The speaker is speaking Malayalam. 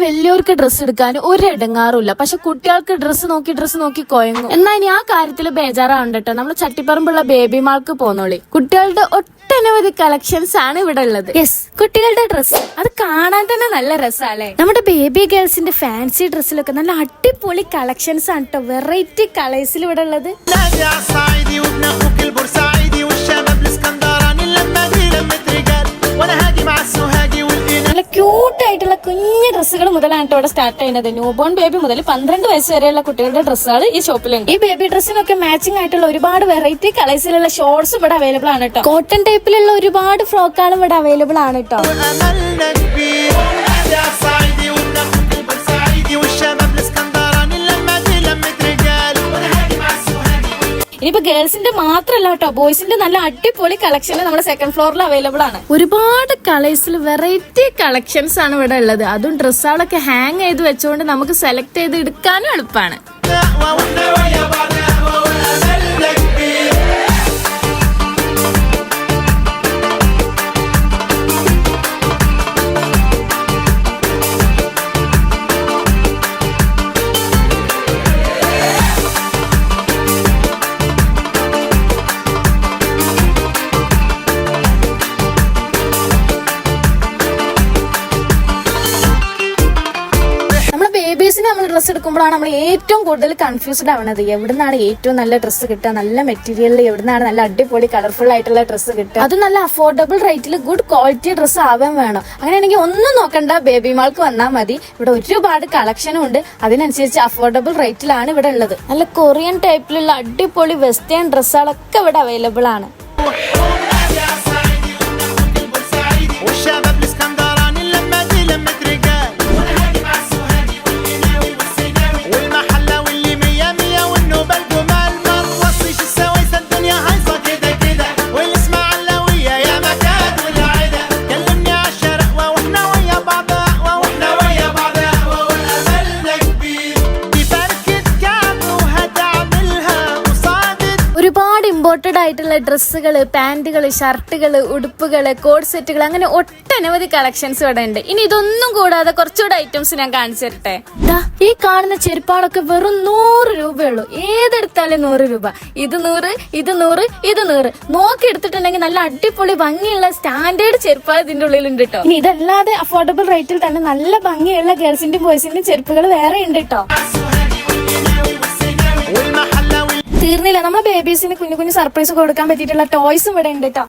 വലിയവർക്ക് ഡ്രസ്സ് എടുക്കാൻ ഒരു ഇടങ്ങാറുമില്ല, പക്ഷെ കുട്ടികൾക്ക് ഡ്രസ്സ് നോക്കി കൊയങ്ങും. എന്നാൽ ഇനി ആ കാര്യത്തിൽ ബേജാറാണ് കേട്ടോ. നമ്മൾ ചട്ടിപ്പറമ്പുള്ള ബേബി മാൾക്ക് പോന്നോളി. കുട്ടികളുടെ ഒട്ടനവധി കളക്ഷൻസ് ആണ് ഇവിടെ ഉള്ളത്. യെസ്, കുട്ടികളുടെ ഡ്രസ്സ് അത് കാണാൻ തന്നെ നല്ല രസമല്ലേ. നമ്മുടെ ബേബി ഗേൾസിന്റെ ഫാൻസി ഡ്രസ്സിലൊക്കെ നല്ല അടിപൊളി കളക്ഷൻസ് ആണ് കേട്ടോ. വെറൈറ്റി കളേഴ്സിൽ ഇവിടെ ഉള്ളത്. നല്ല ക്യൂട്ട് ആയിട്ടുള്ള കുഞ്ഞു ഡ്രസ്സുകൾ മുതലാണ് കേട്ടോ ഇവിടെ സ്റ്റാർട്ട് ചെയ്യുന്നത്. ന്യൂ ബോൺ ബേബി മുതൽ 12 വയസ്സ് വരെയുള്ള കുട്ടികളുടെ ഡ്രസ്സുകൾ ഈ ഷോപ്പിലുണ്ട്. ഈ ബേബി ഡ്രസ്സിനൊക്കെ മാച്ചിങ് ആയിട്ടുള്ള ഒരുപാട് വെറൈറ്റി കളേഴ്സിലുള്ള ഷോർട്സ് ഇവിടെ അവൈലബിൾ ആണ് കേട്ടോ. കോട്ടൺ ടൈപ്പിലുള്ള ഒരുപാട് ഫ്രോക്കുകളും ഇവിടെ അവൈലബിൾ ആണ് കേട്ടോ. ഇനിയിപ്പോ ഗേൾസിന്റെ മാത്രല്ല കേട്ടോ, ബോയ്സിന്റെ നല്ല അടിപൊളി കളക്ഷൻ നമ്മുടെ സെക്കൻഡ് ഫ്ലോറിൽ അവൈലബിൾ ആണ്. ഒരുപാട് കളേഴ്സിൽ വെറൈറ്റി കളക്ഷൻസ് ആണ് ഇവിടെ ഉള്ളത്. അതും ഡ്രസ്സുകളൊക്കെ ഹാങ് ചെയ്ത് വെച്ചുകൊണ്ട് നമുക്ക് സെലക്ട് ചെയ്ത് എടുക്കാനും എളുപ്പമാണ്. ബേബീസിന് നമ്മൾ ഡ്രസ്സ് എടുക്കുമ്പോഴാണ് നമ്മൾ ഏറ്റവും കൂടുതൽ കൺഫ്യൂസ്ഡ് ആവുന്നത്. എവിടുന്നാണ് ഏറ്റവും നല്ല ഡ്രസ്സ് കിട്ടുക, നല്ല മെറ്റീരിയലിൽ എവിടുന്നാണ് നല്ല അടിപൊളി കളർഫുൾ ആയിട്ടുള്ള ഡ്രസ്സ് കിട്ടുക, അത് നല്ല അഫോർഡബിൾ റേറ്റിൽ ഗുഡ് ക്വാളിറ്റി ഡ്രസ്സ് ആവാൻ വേണം. അങ്ങനെയാണെങ്കിൽ ഒന്നും നോക്കണ്ട, ബേബി മാൾക്ക് വന്നാൽ മതി. ഇവിടെ ഒരുപാട് കളക്ഷനും ഉണ്ട്, അതിനനുസരിച്ച് അഫോർഡബിൾ റേറ്റിലാണ് ഇവിടെ ഉള്ളത്. നല്ല കൊറിയൻ ടൈപ്പിലുള്ള അടിപൊളി വെസ്റ്റേൺ ഡ്രസ്സുകളൊക്കെ ഇവിടെ അവൈലബിൾ ആണ്. ഒരുപാട് ഇമ്പോർട്ടഡ് ആയിട്ടുള്ള ഡ്രസ്സുകള്, പാന്റുകള്, ഷർട്ടുകള്, ഉടുപ്പുകള്, കോഡ് സെറ്റുകൾ, അങ്ങനെ ഒട്ടനവധി കളക്ഷൻസ് ഇവിടെ ഉണ്ട്. ഇനി ഇതൊന്നും കൂടാതെ കുറച്ചുകൂടെ ഐറ്റംസ് ഞാൻ കാണിച്ചു തരട്ടെ. ഈ കാണുന്ന ചെരുപ്പാടൊക്കെ വെറും 100 രൂപയുള്ളൂ. ഏതെടുത്താലും 100 രൂപ. ഇത് 100, ഇത് 100, ഇത് 100. നോക്കി എടുത്തിട്ടുണ്ടെങ്കിൽ നല്ല അടിപൊളി ഭംഗിയുള്ള സ്റ്റാൻഡേർഡ് ചെരുപ്പാട് ഇതിന്റെ ഉള്ളിലുണ്ട് കേട്ടോ. ഇനി ഇതല്ലാതെ അഫോർഡബിൾ റേറ്റിൽ തന്നെ നല്ല ഭംഗിയുള്ള ഗേൾസിന്റെയും ബോയ്സിന്റെയും ചെരുപ്പുകൾ വേറെ ഉണ്ട് കേട്ടോ. തീർന്നില്ല, നമ്മുടെ ബേബീസിന് കുഞ്ഞു കുഞ്ഞു സർപ്രൈസ് കൊടുക്കാൻ പറ്റിയിട്ടുള്ള ടോയ്സും ഇവിടെ ഉണ്ട് കേട്ടോ.